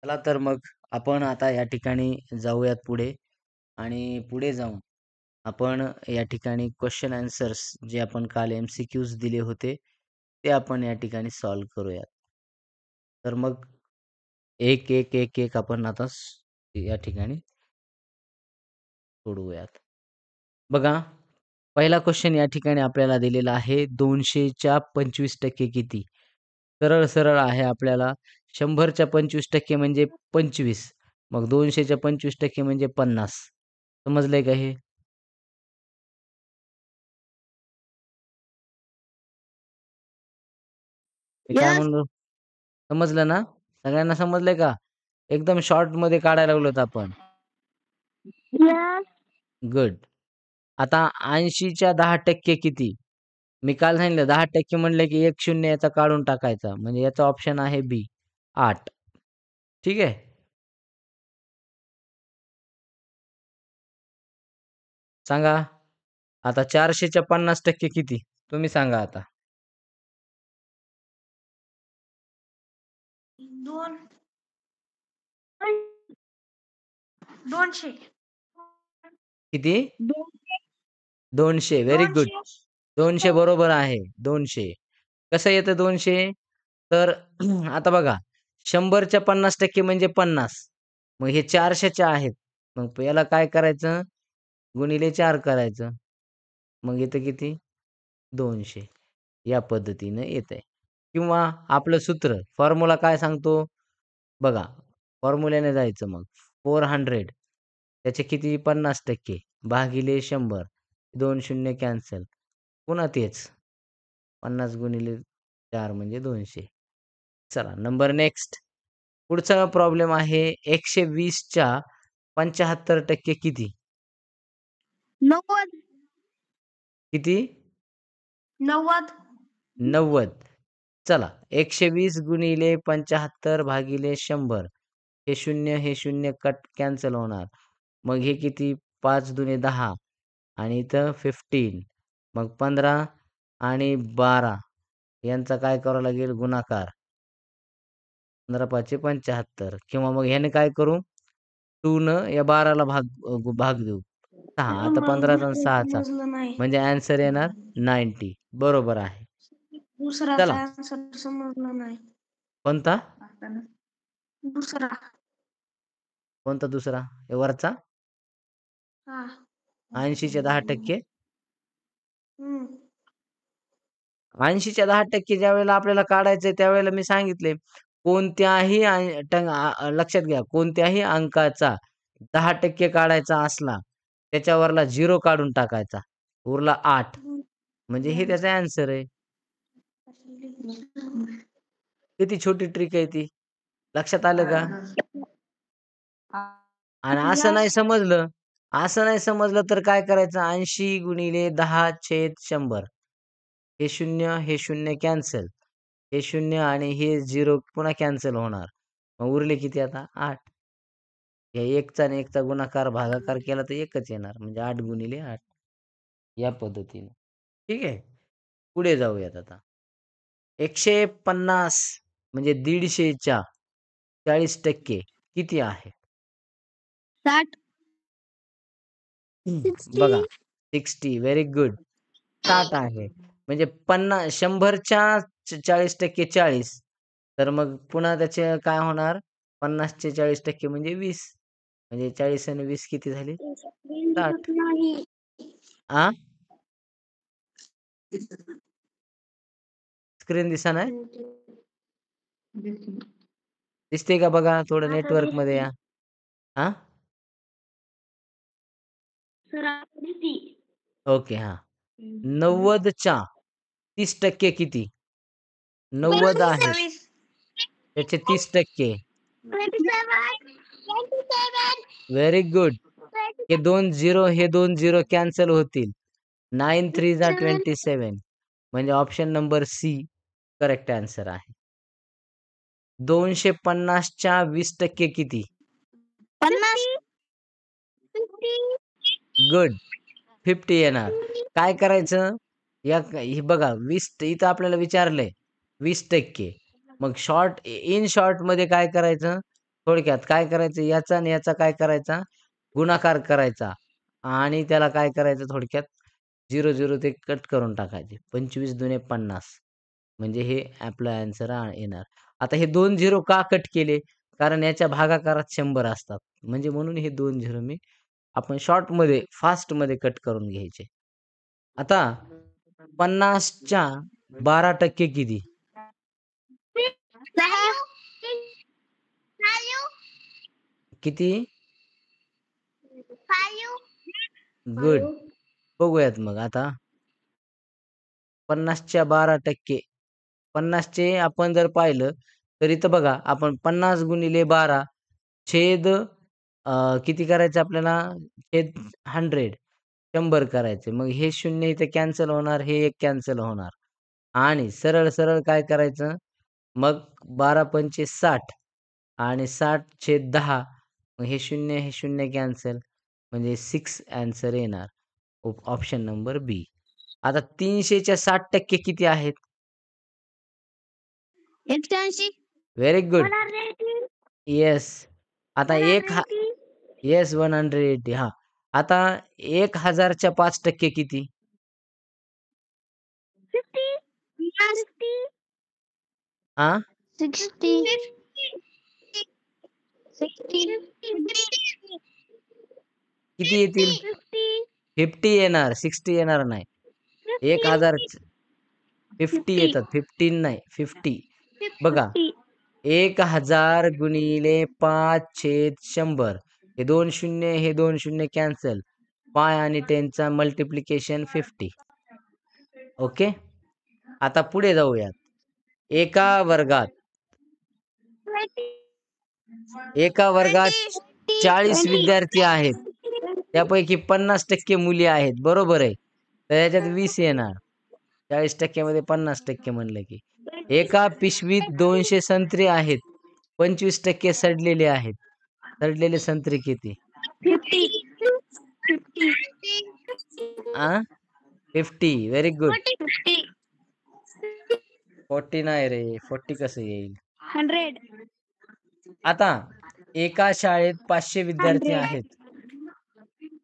चला तर मग आपण आता या ठिकाणी जाऊयात पुढे आणि पुढे जाऊन आपण या ठिकाणी क्वेश्चन आन्सर्स जे आपण काल MCQs दिले होते ते आपण या ठिकाणी सॉल्व्ह करूयात. तर मग एक एक एक एक आपण आता या ठिकाणी सोडवूयात. बघा, पहिला क्वेश्चन या ठिकाणी आपल्याला दिलेला आहे 200च्या 25% किती? सरळ सरळ आहे आपल्याला. 100च्या 25% म्हणजे 25. मग 200च्या 25% म्हणजे 50. समजलंय का हे? मी काय यस म्हणलो? समजलं ना? सगळ्यांना समजलंय का? एकदम शॉर्ट मध्ये काढायला लागलोत आपण. Yes good. आता 80च्या 10% किती? मी काल सांगितलं 10% म्हणलं की 1 शून्य याचा काढून टाकायचा. म्हणजे याचा ऑप्शन आहे बी 8. ठीक आहे? सांगा. आता 400च्या 50% किती? तुम्ही सांगा आता. दोन 200 किती? 200 200. Very good. 200 बरोबर आहे. 200. कसं येतं 200? तर आता बघा 100च्या 50% म्हणजे 50. मग हे 400च्या आहेत. मग याला काय करायचं? गुणिले 4 करायचं. मग येतं किती? 200. या पद्धतीनं येतंय. किंवा आपलं सूत्र फॉर्म्युला काय सांगतो? बघा, फॉर्म्युल्याने जायचं मग. 400 त्याचे किती? 50% भागिले 100. 2 शून्य कॅन्सल. पुन्हा तेच 50 गुणिले 4 म्हणजे 200. चला नंबर नेक्स्ट. पुढचा प्रॉब्लेम आहे 120च्या 75% किती? 90 किती? 90 90. चला 120 गुणिले 75 भागिले 100. हे शून्य कट कॅन्सल होणार. मग हे किती? 5 दुने 10 आणि इथं 15. मग 15 आणि 12 यांचा काय करावं लागेल? गुणाकार. 15 पाचे 75 किंवा मग ह्याने काय करू? 2 न या 12ला भाग देऊ. 6 आता 15चा आणि 6चा समजलं नाही. म्हणजे आन्सर येणार 90. बरोबर आहे. दुसराचा चला आन्सर समजला नाही. कोणता? दुसरा कोणता दुसरा? हे वरचा? हा 80च्या 10%? हम्म 80च्या 10% ज्यावेळेला आपल्याला काढायचंय त्यावेळेला मी सांगितले कोणत्याही लक्षात घ्या कोणत्याही अंकाचा 10% काढायचा असला त्याच्यावरला 0 काढून टाकायचा. उरला 8. म्हणजे हे त्याचा आन्सर आहे. किती छोटी ट्रिक आहे ती. लक्षात आलं का? आणि असं नाही समजलं तर काय करायचं? 80 गुणिले 10/100. हे 0 कॅन्सल. हे 0 आणि हे 0 पुन्हा कॅन्सल होणार. मग उरले किती आता? 8. या 1चा आणि 1चा गुणाकार भागाकार केला तर 1च येणार. म्हणजे 8 गुणिले 8. या पद्धतीने. ठीक आहे. पुढे जाऊयात आता. 150 म्हणजे 150च्या 40% किती आहे? 60 बघा 60 60. Very good. 60 आहे. म्हणजे 100च्या 40% 40. तर मग पुन्हा त्याचे काय होणार? 50चे 40% म्हणजे 20. म्हणजे 40 आणि 20 किती झाले? 60. नाही आ? स्क्रीन दिसेना? दिसते का बघा? थोडं आता नेटवर्कमध्ये दिसते या. हां? सर आता दिसते ओके हां. 90च्या 30% किती? 90 आहे. 27 त्याचे 30%. 27 व्हेरी गुड. हे 2 0 हे 2 0 कॅन्सल होतील. 9 3 जा 27 म्हणजे option number C correct answer आहे. 250च्या 20% किती? 50 गुड. 50 येणार. काय करायचं? हे बघा 20 इथं आपल्याला विचारलंय 20%. मग इन शॉर्टमध्ये काय करायचं? थोडक्यात काय करायचं, याचा आणि याचा काय करायचा, गुणाकार करायचा आणि त्याला काय करायचं थोडक्यात 0 ते कट करून टाकायचे. 25 दुने 50 म्हणजे हे आपलं आन्सर येणार. आता हे 2 झिरो का कट केले? कारण याच्या भागाकारात 100 असतात. म्हणजे म्हणून हे 2 झिरो मी आपण शॉर्टमध्ये, फास्टमध्ये कट करून घ्यायचे. आता 50च्या 12% किती? किती? गुड. बघूयात मग आता 50च्या 12% 50चे आपण जर पाहिलं तर इथं बघा आपण 50 गुणिले 12 छेद किती करायचं आपल्याला, छेद 100 करायचे. मग हे 0 इथे कॅन्सल होणार, हे 1 कॅन्सल होणार आणि सरळ सरळ काय करायचं, मग 12 पंचे 60 आणि 60/10 मग हे 0 कॅन्सल म्हणजे 6 आन्सर येणार. ऑप्शन नंबर बी. आता 300च्या 60% किती आहेत? 180. Very good. येस. आता येस 180 हां. आता 1000च्या 5% किती? हां? 60. किती येतील? 50 येणार, 60 येणार नाही. 1000 50 येतात, 15 नाही 50. बघा 1000 गुणिले 5/100 हे 2 शून्य, हे 2 शून्य कॅन्सल. 5 आणि 10चा मल्टिप्लिकेशन 50. ओके. आता पुढे जाऊयात. एका वर्गात 40 विद्यार्थी आहेत. त्यापैकी 50% मुली आहेत. बरोबर आहे. तर याच्यात 20 येणार. 40% मध्ये 50% म्हणलं की. एका पिशवीत 200 संत्री आहेत. 25% सडलेले आहेत. सडलेले संत्री किती? 50. Very good. 40 नाही रे. 40 कसं येईल? 100. आता एका शाळेत 500 विद्यार्थी आहेत.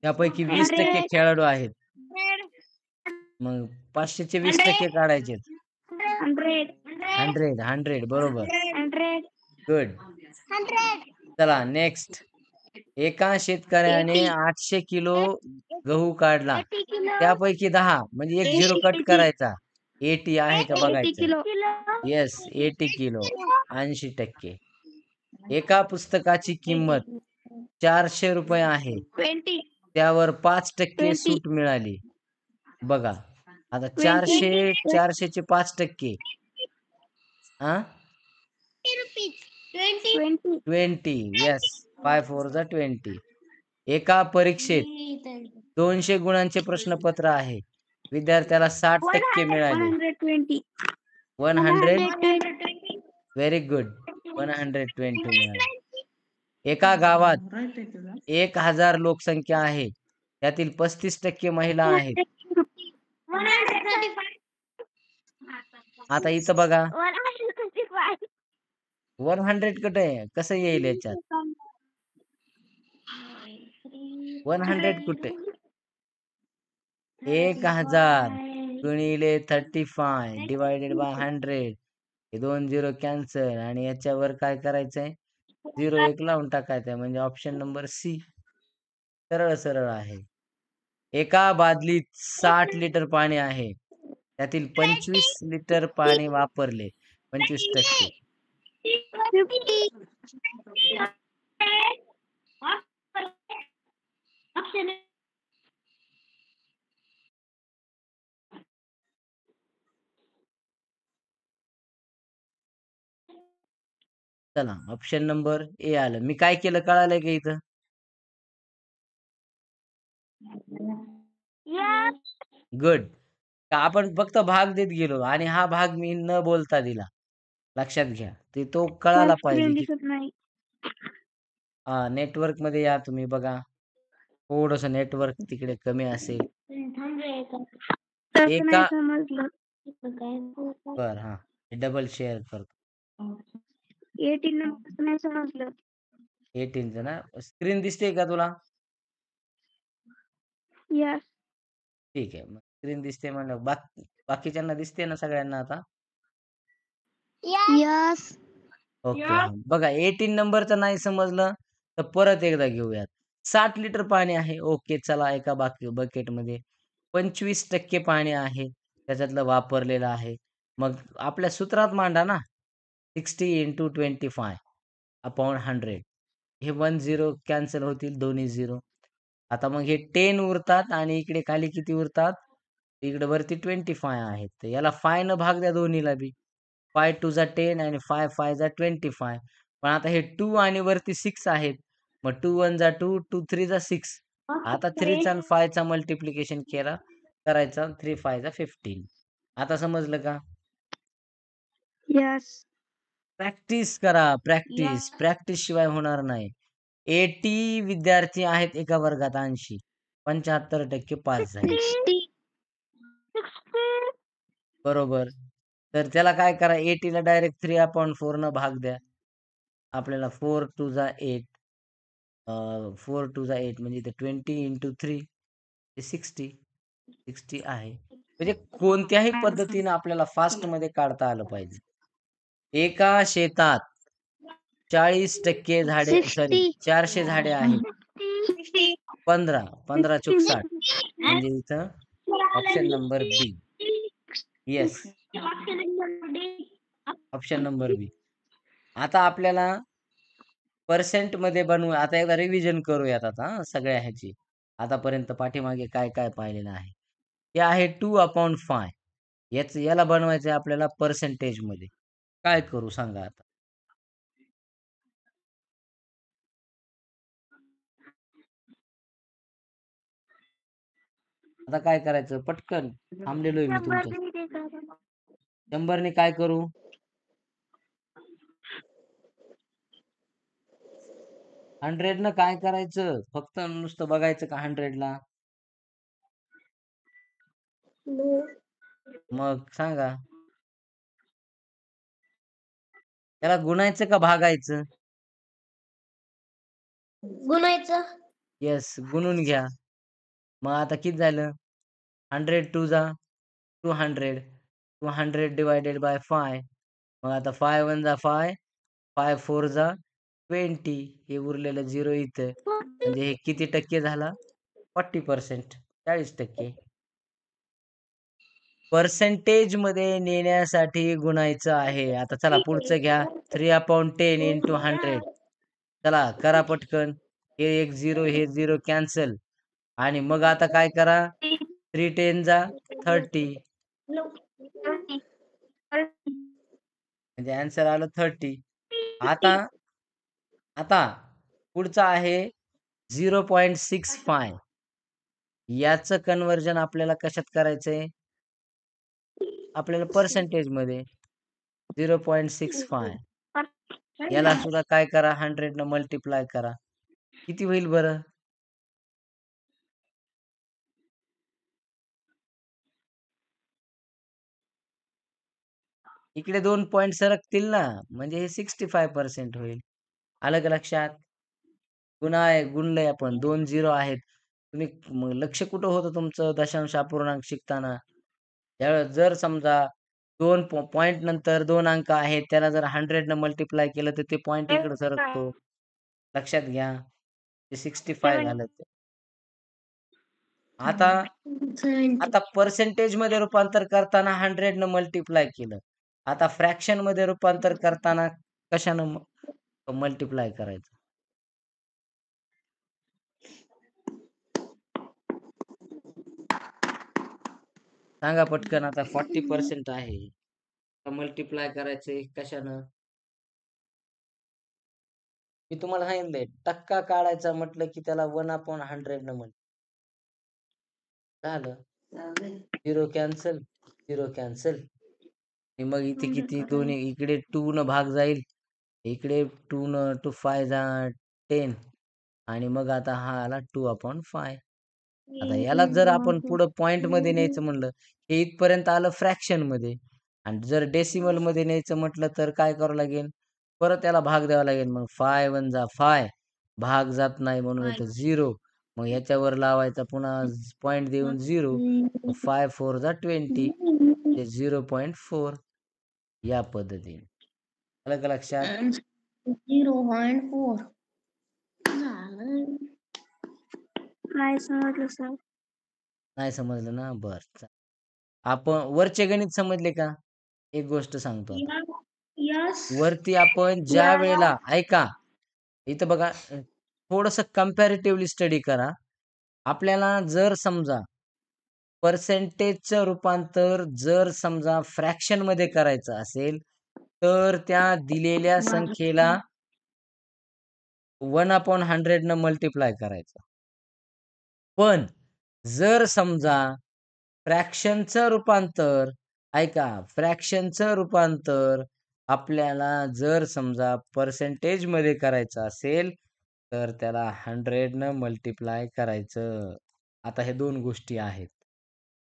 त्यापैकी 20% खेळाडू आहेत. मग 500चे 20% काढायचे. 100 बरोबर. गुड. चला नेक्स्ट. एका शेतकऱ्याने 800 किलो गहू काढला. त्यापैकी 10 म्हणजे 1 झिरो कट करायचा. 80 आहे का बघायचं. Yes 80 kilo 80%. एका पुस्तकाची किंमत 400 रुपये आहे. 20. त्यावर 5% सूट मिळाली. बघा आता 400चे 5% हा 20. येस 5 4 जा 20. एका परीक्षेत 200 गुणांचे प्रश्नपत्र आहे. विद्यार्थ्याला 60% मिळाले. 100. Very good. 120 मिळाले. एका गावात 1000 लोकसंख्या आहे. त्यातील 35% महिला आहेत. आता इथं बघा 100 कुठे आहे? कसं येईल याच्यात? 100 कुठे? 1000 गुणिले 35 डिवायडेड बाय 100. हे 2 झिरो कॅन्सल आणि याच्यावर काय करायचंय? 0 1 लावून टाकायचंय म्हणजे ऑप्शन नंबर सी. सरळ सरळ आहे. एका बादलीत 60 लिटर पाणी आहे. त्यातील 25 लिटर पाणी वापरले. 25%. चला ऑप्शन नंबर ए आलं. मी काय केलं कळालंय का इथं? गुड. आपण फक्त भाग देत गेलो आणि हा भाग मी न बोलता दिला. लक्षात घ्या. ते तो कळाला पाहिजे की नेटवर्क मध्ये या तुम्ही बघा. थोडस नेटवर्क तिकडे कमी असेल. एका बर हा डबल शेअर करतो. 18 नंबर नाही समजलं. 18चं ना? स्क्रीन दिसते का तुला? यस. ठीक आहे. मग स्क्रीन दिसते म्हणल्यावर बाकीच्यांना दिसते ना सगळ्यांना आता? यस. ओके. बघा 18 नंबरचं नाही समजलं तर परत एकदा घेऊयात. 60 लिटर पाणी आहे. ओके. चला एका बकेटमध्ये 25% पाणी आहे. त्याच्यातलं वापरलेलं आहे. मग आपल्या सूत्रात मांडा ना. 60 × 25 अपॉन 100. हे 10 कॅन्सल होतील, दोन्ही 0. आता मग हे 10 उरतात आणि इकडे खाली किती उरतात? इकडे वरती 25 आहेत. तर याला 5 न भाग द्या दोन्हीला बी. 5 2 जा 10 आणि 5 5 जा 25. पण आता हे 2 आणि वरती 6 आहेत. मग 2 1 जा 2, 2 3 जा 6. आता 3 चा आणि 5 चा मल्टिप्लिकेशन करायचा. 3 5 जा 15. आता समजलं का? यस. प्रॅक्टिस करा, प्रॅक्टिस. प्रॅक्टिस शिवाय होणार नाही. 80 विद्यार्थी आहेत एका वर्गात 80. 75% पास झाले. 60. बरोबर. तर त्याला काय करा 80 ला डायरेक्ट 3/4 न भाग द्या. आपल्याला 4 2 जा 8 4 2 जा 8 म्हणजे इथे 20 × 3 ते 60. 60 आहे. म्हणजे कोणत्याही पद्धतीनं आपल्याला फास्टमध्ये काढता आलं पाहिजे. एका शेतात 40% झाडे सॉरी 60. 400 झाडे आहेत. 15 चूक 60 म्हणजे इथं ऑप्शन नंबर बी. येस. ऑप्शन नंबर बी. आता आपल्याला पर्सेंटमध्ये आता एकदा रिव्हिजन करूयात आता सगळ्या ह्याची. आतापर्यंत पाठीमागे काय पाहिलेलं आहे. हे आहे 2/5. याला बनवायचं आहे आपल्याला पर्सेंटेजमध्ये. काय करू सांगा आता? आता काय करायचं? पटकन थांबलेलो आहे मी तुमच्या. 100 ने काय करू? 100 न काय करायचं? फक्त नुसतं बघायचं का 100 ला? मग सांगा. त्याला गुणायचं का भागायचं? गुणायचं. येस, गुणून घ्या. मग आता किती झालं? 100 2 जा 200. 200 डिवायडेड बाय 5. मग आता 5 1 जा 5. 5 4 जा 20. हे उरलेलं 0 इथं. म्हणजे हे किती टक्के झाला? 40%. 40%. पर्सेंटेजमध्ये नेण्यासाठी गुणायचं आहे. आता चला पुढचं घ्या. 3/10 × 100. चला करा पटकन. हे एक 0 हे 0 कॅन्सल. आणि मग आता काय करा? 3 10 जा 30. म्हणजे आन्सर आलं 30. आता आता पुढचं आहे 0.65. याचं कन्व्हर्जन आपल्याला कशात करायचंय? आपल्याला पर्सेंटेजमध्ये 0.65. याला सुद्धा काय करा 100 न मल्टिप्लाय करा. किती होईल बरं? इकडे 2 पॉइंट सरकतील ना, म्हणजे हे 65% होईल. आलं का लक्षात? गुणलंय आपण. 2 0 आहेत. तुम्ही मग लक्ष कुठं होतं तुमचं दशांश अपूर्णांक शिकताना? त्यावेळेस जर समजा 2 पॉइंट नंतर 2 अंक आहेत, त्याला जर 100 न मल्टिप्लाय केलं तर ते पॉइंट इकडे सरकतो. लक्षात घ्या. ते 65 झालं ते. आता पर्सेंटेजमध्ये रूपांतर करताना 100 न मल्टिप्लाय केलं. आता फ्रॅक्शनमध्ये रूपांतर करताना कशानं मल्टिप्लाय करायचं? सांगा पटकन. आता 40% आहे. मल्टिप्लाय करायचंय कशानं? मी तुम्हाला सांगितलंय टक्का काढायचा म्हटलं की त्याला 1/100 न झालं. 0 कॅन्सल, 0 कॅन्सल. आणि मग इथे किती दोन्ही इकडे 2 न भाग जाईल. इकडे 2 न 2 5 जा 10 आणि मग आता हा आला 2/5. आता याला जर आपण पुढं पॉइंटमध्ये न्यायचं म्हणलं, हे इथपर्यंत आलं फ्रॅक्शनमध्ये आणि जर डेसिमलमध्ये न्यायचं म्हटलं तर काय करावं लागेल? परत त्याला भाग द्यावा लागेल. मग 5 1 जा 5 भाग जात नाही म्हणून इथं 0. मग याच्यावर लावायचा पुन्हा पॉइंट देऊन 0. 5 4 जा 20 ते 0.4 या पद्धतीने. आलं का लक्षात? 0.4 झालं. नाही समजलं सर. नाही समजलं ना? बरं. आपण वरचे गणित समजले का? एक गोष्ट सांगतो आता. यस. वरती आपण ज्या वेळेला ऐका, इथं बघा थोडंसं कंपॅरेटिव्हली स्टडी करा. आपल्याला जर समजा पर्सेंटेजचं रूपांतर जर समजा फ्रॅक्शनमध्ये करायचं असेल, तर त्या दिलेल्या संख्येला 1/100 न मल्टिप्लाय करायचं. पण जर समजा फ्रॅक्शनचं रूपांतर ऐका, फ्रॅक्शनचं रूपांतर आपल्याला जर समजा पर्सेंटेजमध्ये करायचं असेल, तर त्याला 100 न मल्टिप्लाय करायचं. आता हे 2 गोष्टी आहेत.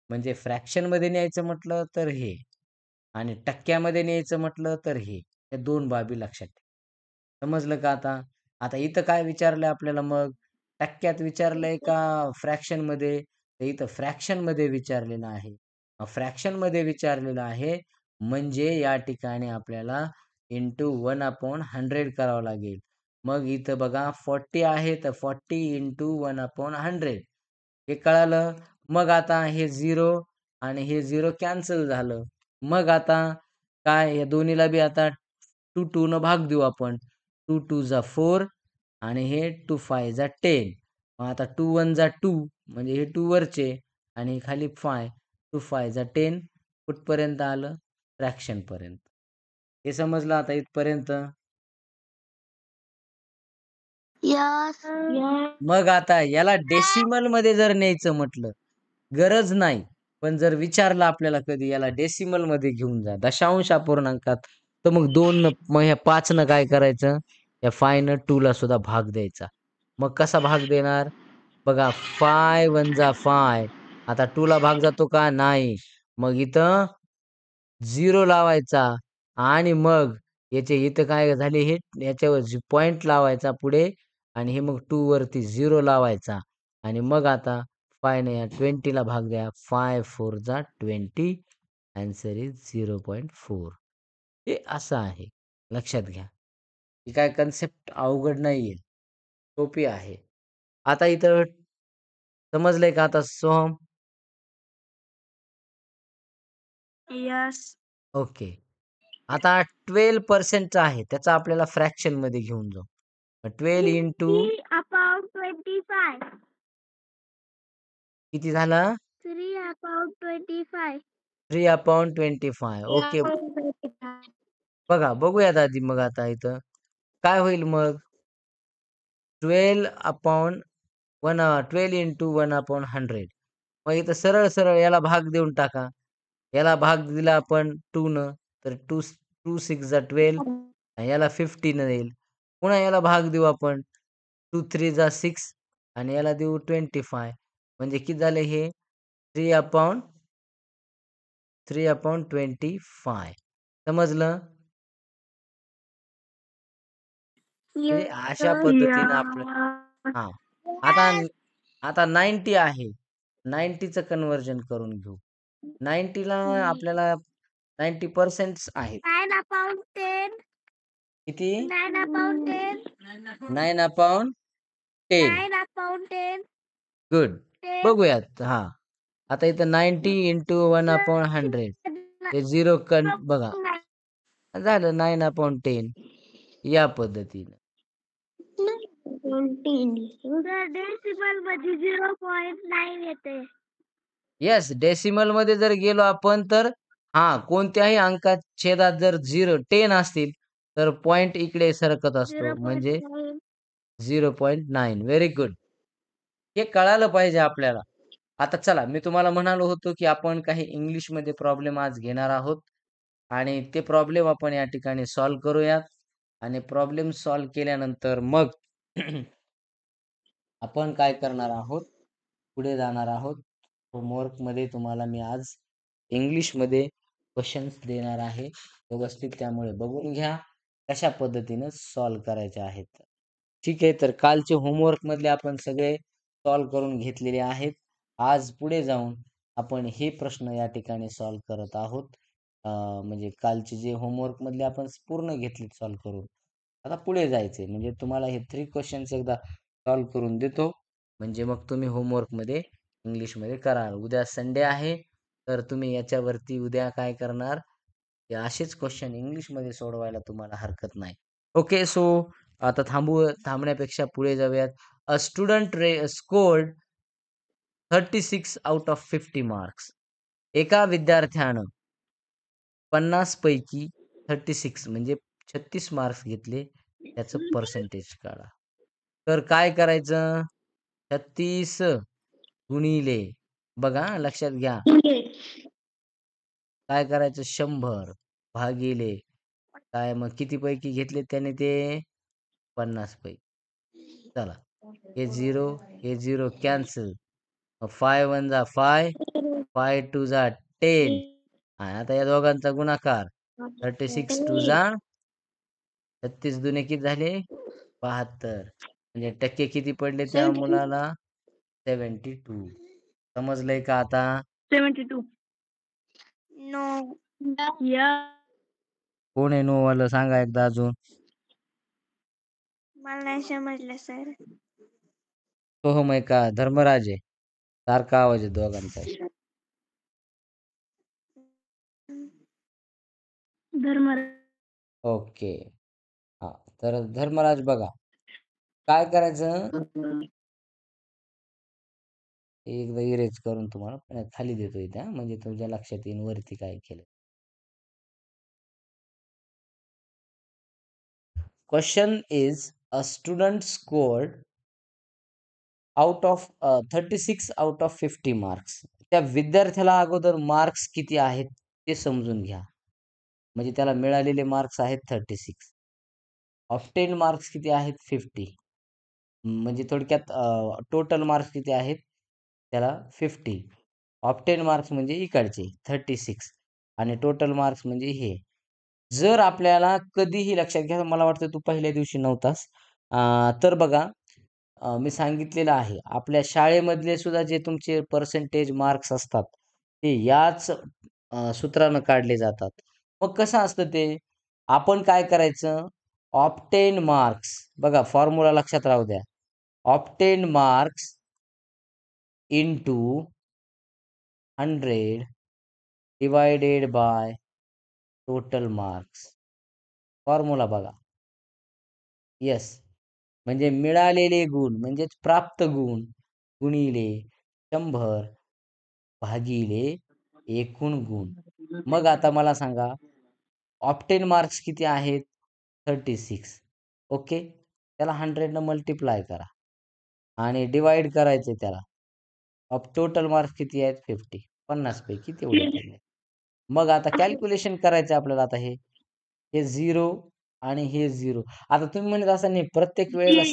म्हणजे फ्रॅक्शनमध्ये न्यायचं म्हटलं तर हे आणि टक्क्यामध्ये न्यायचं म्हटलं तर हे. या 2 बाबी लक्षात ठेवा. समजलं का आता? आता इथं काय विचारलंय आपल्याला मग? टक्क्यात विचारलंय का फ्रॅक्शनमध्ये? तर इथं फ्रॅक्शनमध्ये विचारलेलं आहे. फ्रॅक्शनमध्ये विचारलेलं आहे म्हणजे या ठिकाणी आपल्याला इंटू 1/100 करावं लागेल. मग इथं बघा 40 आहे तर 40 इंटू 1/100 हे कळालं. मग आता हे 0 आणि हे 0 कॅन्सल झालं. मग आता काय या दोन्हीला बी आता 2 न भाग देऊ आपण. 2 2 जा 4 आणि हे 2 5 जा 10. मग आता 2 1 जा 2 म्हणजे हे 2 वरचे आणि खाली 5. 2 5 जा 10 कुठपर्यंत आलं? फ्रॅक्शनपर्यंत. हे समजलं आता इथपर्यंत? यस. मग आता याला डेसिमलमध्ये जर न्यायचं म्हटलं, गरज नाही. पण जर विचारलं आपल्याला कधी याला डेसिमलमध्ये घेऊन जा, दशांश अपूर्णांकात, तर मग 2 मग ह्या 5 काय करायचं? या 5 न 2 ला सुद्धा भाग द्यायचा. मग कसा भाग देणार? बघा 5 1 जा 5. आता 2 ला भाग जातो का? नाही. मग इथं 0 लावायचा आणि मग याचे इथं काय झाले हे याच्यावर पॉइंट लावायचा पुढे आणि हे मग 2 वरती 0 लावायचा आणि मग आता 5 ने या 20 ला भाग द्या. 5 4 जा 20. Answer is 0.4. हे असं आहे. लक्षात घ्या. ही काय कन्सेप्ट अवघड नाहीये. सोपी आहे. आता इथं समजलंय का आता सोहम? यस. ओके. आता 12% चा आहे. त्याचा आपल्याला फ्रॅक्शनमध्ये घेऊन जाऊ. 12 इंटू 3/25. किती झाला? 3/25. 3/25. ओके. बघा, बघूयात आधी मग आता इथं. काय होईल मग? 12 इंटू 1/100. मग इथं सरळ-सरळ याला भाग देऊन टाका. याला भाग दिला आपण 2 न, तर 2 2 6 जा 12 आणि याला 15 येईल. पुन्हा याला भाग देऊ आपण. 2 3 जा 6 आणि याला देऊ 25. म्हणजे किती झाले हे? 3/25. समजलं? म्हणजे अशा पद्धतीनं आपलं हां. आता आता 90 आहे. 90चं कन्व्हर्जन करून घेऊ. 90ला आपल्याला 90% आहेत. 9/10. किती? 9/10. 9/10. 9/10. गुड. बघूयात. हां. आता इथं 90 इंटू 1/100 ते 0 बघा. झालं 9/10 या पद्धतीनं. डेसिमल मध्ये 0.9 येते. येस, डेसिमलमध्ये जर गेलो आपण तर कोणत्याही अंकात छेदात जर 10 असतील, तर पॉइंट इकडे सरकत असतो. म्हणजे 0.9. 0.9. Very good. हे कळालं पाहिजे आपल्याला. आता चला, मी तुम्हाला म्हणालो होतो, की आपण काही इंग्लिशमध्ये प्रॉब्लेम आज घेणार आहोत आणि ते प्रॉब्लेम आपण या ठिकाणी सॉल्व्ह करूयात आणि प्रॉब्लेम सॉल्व्ह केल्यानंतर मग आपण काय करणार आहोत, पुढे जाणार आहोत. होमवर्कमध्ये तुम्हाला मी आज इंग्लिशमध्ये क्वेशन्स देणार आहे. व्यवस्थित त्यामुळे बघून घ्या, कशा पद्धतीनं सॉल्व्ह करायचे आहेत. ठीक आहे, तर कालचे होमवर्क मधले आपण सगळे सॉल्व्ह करून घेतलेले आहेत. आज पुढे जाऊन आपण हे प्रश्न या ठिकाणी सॉल्व्ह करत आहोत. म्हणजे कालचे जे होमवर्क मधले आपण पूर्ण घेतले सॉल्व्ह करून. आता पुढे जायचे म्हणजे तुम्हाला हे 3 क्वेश्चन्स एकदा सॉल्व्ह करून देतो. म्हणजे मग तुम्ही होमवर्क मध्ये इंग्लिशमध्ये कराल. उद्या संडे आहे, तर तुम्ही याच्यावरती उद्या काय करणार? हे असेच क्वेश्चन इंग्लिशमध्ये सोडवायला तुम्हाला हरकत नाही. ओके, सो आता थांबण्यापेक्षा पुढे जाऊयात. A student scored 36 out of 50 marks. एका विद्यार्थ्यानं 50 पैकी 36 म्हणजे 36 मार्क्स घेतले. त्याचं पर्सेंटेज काढा. तर काय करायचं? 36 गुणिले बघा लक्षात घ्या. काय करायचं? 100 भागिले काय मग किती पैकी घेतले त्याने ते 50 पैकी. चला, हे 0 कॅन्सल. 5 1 जा 5, 5 2 जा 10. आता या दोघांचा गुणाकार 36 2 जा 36 दुने किती झाले? 72. म्हणजे टक्के किती पडले त्या मुलाला? 72. समजलंय का आता? 72. नो. या. कोण आहे नो वालं सांगा एकदा अजून. मला नाही समजलं सर. सोहम आहे का धर्मराज आहे? सारखा आवाज आहे दोघांचा. धर्मराज. ओके. हा, तर धर्मराज बघा काय करायचं? एकदा इरेज करून तुम्हाला पण खाली देतो इथे म्हणजे तुमच्या लक्षात येईन वरती काय केलं. Question is a student scored out of 36 out of 50 marks. त्या विद्यार्थ्याला अगोदर मार्क्स किती आहेत ते समजून घ्या. म्हणजे त्याला मिळालेले मार्क्स आहेत 36. ऑब्टेन मार्क्स किती आहेत? 50. म्हणजे थोडक्यात टोटल मार्क्स किती आहेत? त्याला 50. ऑब्टेन मार्क्स म्हणजे इकडचे 36 आणि टोटल मार्क्स म्हणजे हे. जर आपल्याला कधीही लक्षात घ्या, मला वाटतं तू पहिल्या दिवशी नव्हतास. तर बघा मी सांगितलेलं आहे आपल्या शाळेमधले सुद्धा जे तुमचे पर्सेंटेज मार्क्स असतात ते याच सूत्रानं काढले जातात. मग कसं असतं ते? आपण काय करायचं? ऑब्टेन मार्क्स बघा फॉर्म्युला लक्षात राहू द्या. Obtain marks into 100 divided by total marks. Formula बघा. येस, म्हणजे मिळालेले गुण म्हणजेच प्राप्त गुण गुणिले 100 भागिले एकूण गुण. मग आता मला सांगा ऑब्टेन मार्क्स किती आहेत? 36. ओके, त्याला 100 न मल्टिप्लाय करा आणि डिवाइड करायचे त्याला. टोटल मार्क्स किती आहेत? 50. 50 पैकी तेवढे पडले. मग आता कॅल्क्युलेशन करायचं आपल्याला. आता हे 0 आणि हे 0. आता तुम्ही म्हणत असाल नाही प्रत्येक वेळेला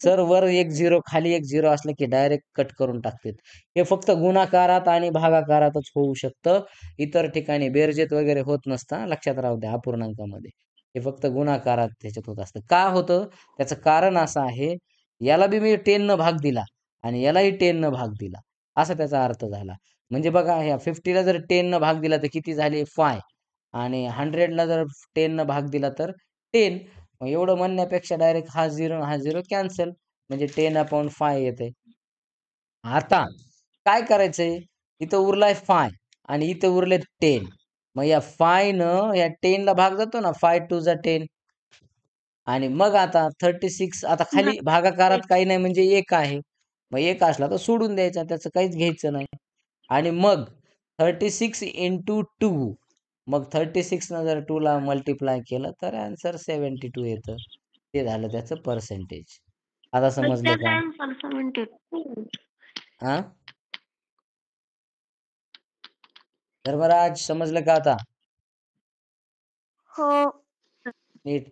सर वर एक 0 खाली एक 0 असलं की डायरेक्ट कट करून टाकतात. हे फक्त गुणाकारात आणि भागाकारातच होऊ शकतं. इतर ठिकाणी बेरजेत वगैरे होत नसतं. लक्षात राहू द्या अपूर्णांकामध्ये. हे फक्त गुणाकारात त्याच्यात होत असतं. का होतं? त्याचं कारण असं आहे, याला बी मी 10 न भाग दिला आणि यालाही 10 न भाग दिला. असा त्याचा अर्थ झाला. म्हणजे बघा ह्या 50ला जर 10 न भाग दिला तर किती झाले? 5 आणि 100ला जर 10 न भाग दिला तर 10. मग एवढं म्हणण्यापेक्षा डायरेक्ट हा 0 कॅन्सल म्हणजे 10/5 येते. आता काय करायचंय? इथं उरलाय 5 आणि इथं उरले 10. मग या 5 न या 10 ला भाग जातो ना 5 2 जा 10 आणि मग आता 36 आता खाली भागाकारात काही नाही म्हणजे 1 आहे. मग 1 असला तर सोडून द्यायचा त्याचं काहीच घ्यायचं नाही. आणि मग 36 इंटू 2 मग 36 न जर 2 ला मल्टिप्लाय केलं तर आन्सर 72 येतं. ते झालं त्याचं पर्सेंटेज. आता समजलं का? हा, धर्मराज समजलं का आता? हो. नीट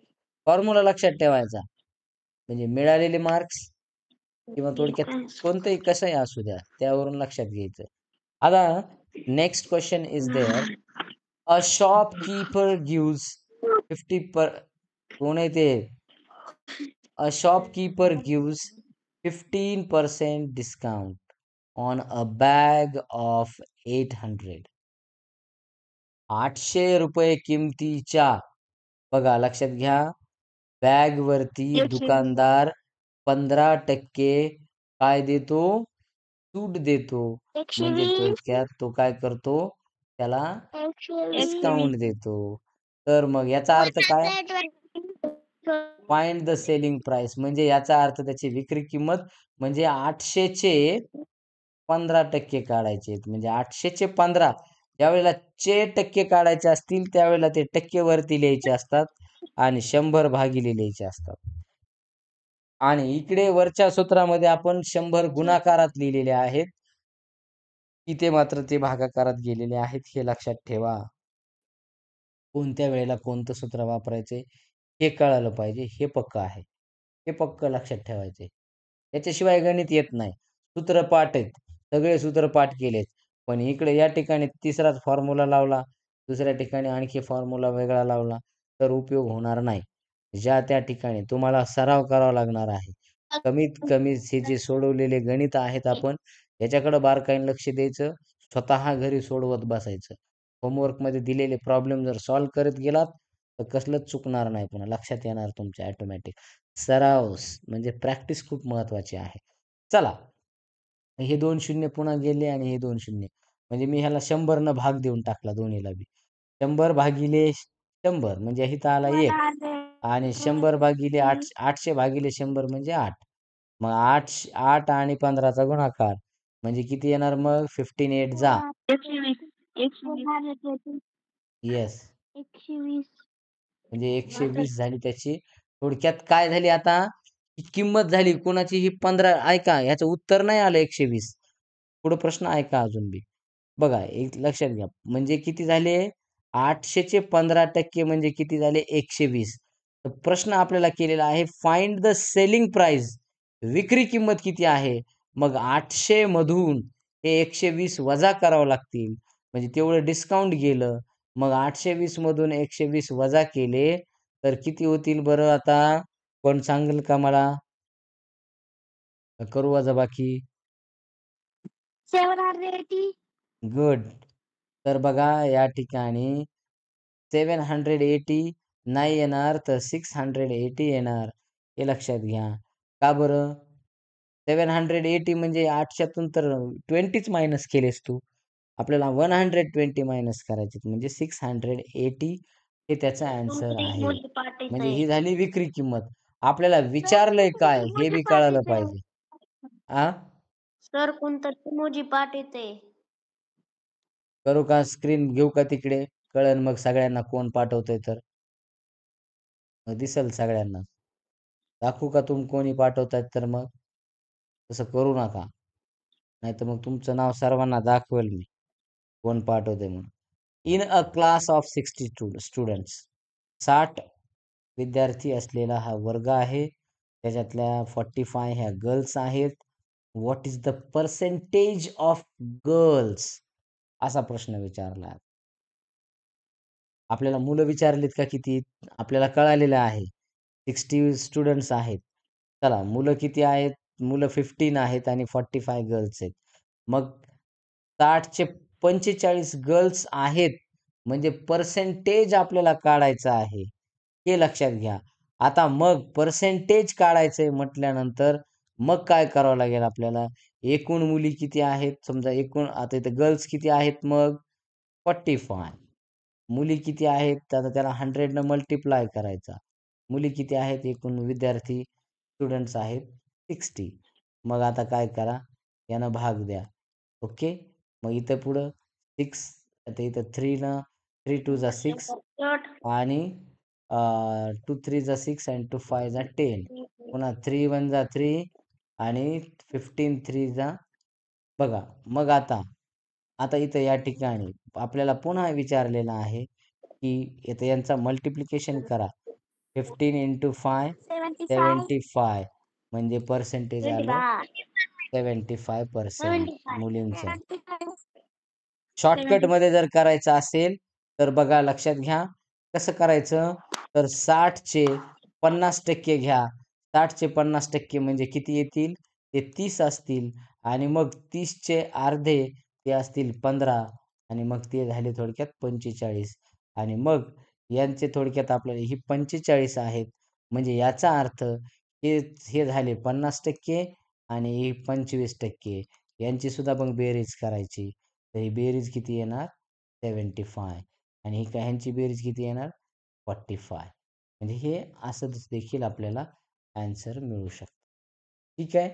फॉर्म्युला लक्षात ठेवायचा. म्हणजे मिळालेले मार्क्स किंवा थोडक्यात कोणतंही कसंही असू द्या त्यावरून लक्षात घ्यायचं. आता next question is there. A shopkeeper gives 50 कोण आहे ते? A shopkeeper gives 15% discount on a bag of 800. 800 रुपये किमतीच्या, बघा लक्षात घ्या, बॅग वरती 120. दुकानदार 15% काय देतो? सूट देतो. म्हणजे 120. थोडक्यात तो काय करतो? त्याला 120. डिस्काउंट देतो. तर मग याचा अर्थ काय? फाइंड द सेलिंग प्राइस, म्हणजे याचा अर्थ त्याची विक्री किंमत म्हणजे 800 चे 15% काढायचे आहेत. म्हणजे 800 चे 15, ज्यावेळेला चे टक्के काढायचे असतील त्यावेळेला ते टक्के वरती लिहायचे असतात आणि 100 भागिले लिहायचे असतात. आणि इकडे वरच्या सूत्रामध्ये आपण 100 गुणाकारात लिहिलेले आहेत. इथे मात्र ते भागाकारात गेलेले आहेत, हे लक्षात ठेवा. कोणत्या वेळेला कोणतं सूत्र वापरायचंय हे कळालं पाहिजे, हे पक्क आहे. हे पक्क लक्षात ठेवायचे. त्याच्याशिवाय गणित येत नाही. सूत्र पाठ आहेत. सगळे सूत्र पाठ केलेत. पण इकडे या ठिकाणी तिसराच फॉर्म्युला लावला, दुसऱ्या ठिकाणी आणखी फॉर्म्युला वेगळा लावला तर उपयोग होणार नाही. ज्या त्या ठिकाणी तुम्हाला सराव करावा लागणार आहे. कमीत कमी हे जे सोडवलेले गणित आहेत आपण याच्याकडे बारकाईने लक्ष द्यायचं. स्वतः घरी सोडवत बसायचं. होमवर्कमध्ये दिलेले प्रॉब्लेम जर सॉल्व्ह करत गेलात तर कसलंच चुकणार नाही, पुन्हा लक्षात येणार तुमच्या ऑटोमॅटिक. सराव म्हणजे प्रॅक्टिस खूप महत्वाची आहे. चला, हे 2 शून्य पुन्हा गेले आणि हे 2 शून्य, म्हणजे मी ह्याला 100 न भाग देऊन टाकला दोन्हीला बी. 100 भागिले 100 म्हणजे इथं आला 1 आणि 100 भागिले 800 भागिले 100 म्हणजे 8. मग 8 आणि 15चा गुणाकार म्हणजे किती येणार मग? 15 8 जा. 120. येस. 120. म्हणजे 120 झाली त्याची. थोडक्यात काय झाली आता? ही किंमत झाली कोणाची? ही 15. ऐका, ह्याचं उत्तर नाही आलं 120. पुढे प्रश्न ऐका अजून बी. बघा, एक लक्षात घ्या. म्हणजे किती झाले? 800 चे 15% म्हणजे किती झाले? 120. तर प्रश्न आपल्याला केलेला आहे, फाइंड द सेलिंग प्राइस. विक्री किंमत किती आहे? मग 800 मधून हे 120 वजा करावं लागतील. म्हणजे तेवढं डिस्काउंट गेलं. मग 820 मधून 120 वजा केले तर किती होतील बरं आता? कोण सांगेल का मला? करू वजाबाकी? 780. गुड. तर बघा या ठिकाणी 780 नाही येणार तर 680 येणार. हे लक्षात घ्या. का बरं? 780 म्हणजे 800तून तर 20च मायनस केलेस तू. आपल्याला 120 मायनस करायचे म्हणजे 680 हे त्याचा आन्सर आहे. म्हणजे ही झाली विक्री किंमत. आपल्याला विचारलंय काय हे बी कळालं पाहिजे. आ? सर कोणतर इमोजी पाठ येते. करू का स्क्रीन घेऊ का तिकडे? कळेल मग सगळ्यांना कोण पाठवतंय तर. मग दिसेल सगळ्यांना. दाखवू का कोणी पाठवतायत तर मग? तसं करू नका. नाहीतर मग तुमचं नाव सर्वांना दाखवेल मी. कोण पाठवतंय म्हणून. In a class of 60 students. 60 विद्यार्थी असलेला हा वर्ग आहे. त्याच्यातल्या 45 ह्या गर्ल्स आहेत. What is the percentage of girls? असा प्रश्न विचारला. आपल्याला मुलं विचारलीत का किती? आपल्याला कळालेलं आहे. 60 स्टुडंट्स आहेत. चला, मुलं किती आहेत? मुलं 15 आहेत आणि 45 गर्ल्स आहेत. मग 60चे 45 गर्ल्स आहेत. म्हणजे पर्सेंटेज आपल्याला काढायचं आहे. हे लक्षात घ्या. आता मग पर्सेंटेज काढायचंय म्हटल्यानंतर मग काय करावं लागेल आपल्याला? एकूण मुली किती आहेत? समजा एकूण आता इथे गर्ल्स किती आहेत मग? 45. मुली किती आहेत? तर आता त्याला 100 न मल्टिप्लाय करायचा. मुली किती आहेत? एकूण विद्यार्थी स्टुडंट्स आहेत 60. मग आता काय करा? यानं भाग द्या. ओके. मग इथं पुढं 6, आता इथं 3 न 3 2 जा 6 आणि 2 3 जा 6 आणि 2 5 जा 10. पुन्हा 3 1 जा 3 आणि 15 3 जा, बघा. मग आता आता इथं या ठिकाणी आपल्याला पुन्हा विचारलेलं आहे, की इथं यांचा मल्टिप्लिकेशन करा. 15 × 5 75. 75 म्हणजे पर्सेंटेज आलं 75% 75. मुलींचं. 75. शॉर्टकटमध्ये जर करायचं असेल तर बघा लक्षात घ्या कसं करायचं. तर 60चे 50% घ्या. 60चे 50% म्हणजे किती येतील? ते 30 असतील आणि मग 30चे अर्धे ते असतील 15 आणि मग ते झाले थोडक्यात 45 आणि मग यांचे थोडक्यात आपल्याला ही 45 आहेत. म्हणजे याचा अर्थ हे हे झाले 50% आणि ही 25% यांची सुद्धा मग बेरीज करायची. तर ही बेरीज किती येणार? 75 आणि ही काय ह्यांची बेरीज किती येणार? 45 म्हणजे हे असं देखील आपल्याला ॲन्सर मिळू शकतं. ठीक आहे.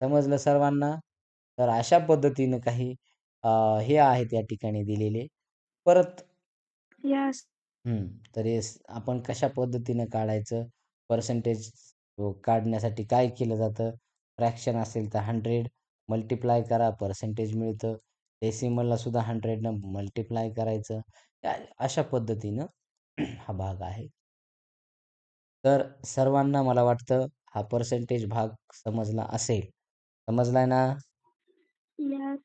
समजलं सर्वांना? तर अशा पद्धतीनं काही हे आहेत या ठिकाणी दिलेले. परत यस. तर हे आपण कशा पद्धतीनं काढायचं? पर्सेंटेज काढण्यासाठी काय केलं जातं? फ्रॅक्शन असेल तर 100 मल्टिप्लाय करा, पर्सेंटेज मिळतं. डेसिमलला सुद्धा 100 मल्टिप्लाय करायचं. अशा पद्धतीनं हा भाग आहे. तर सर्वांना मला वाटतं हा पर्सेंटेज भाग समजला असेल. समजलाय ना? यस.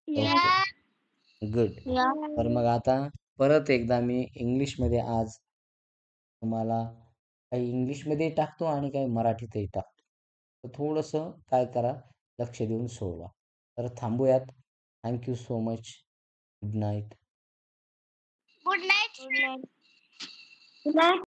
ओके. गुड. तर मग आता परत एकदा मी इंग्लिशमध्ये आज तुम्हाला काही इंग्लिशमध्ये टाकतो आणि काही मराठीतही टाकतो. तर थोडंसं काय करा, लक्ष देऊन सोडवा. तर थांबूयात. Thank you so much. Good night. Good night. Good night. Good night.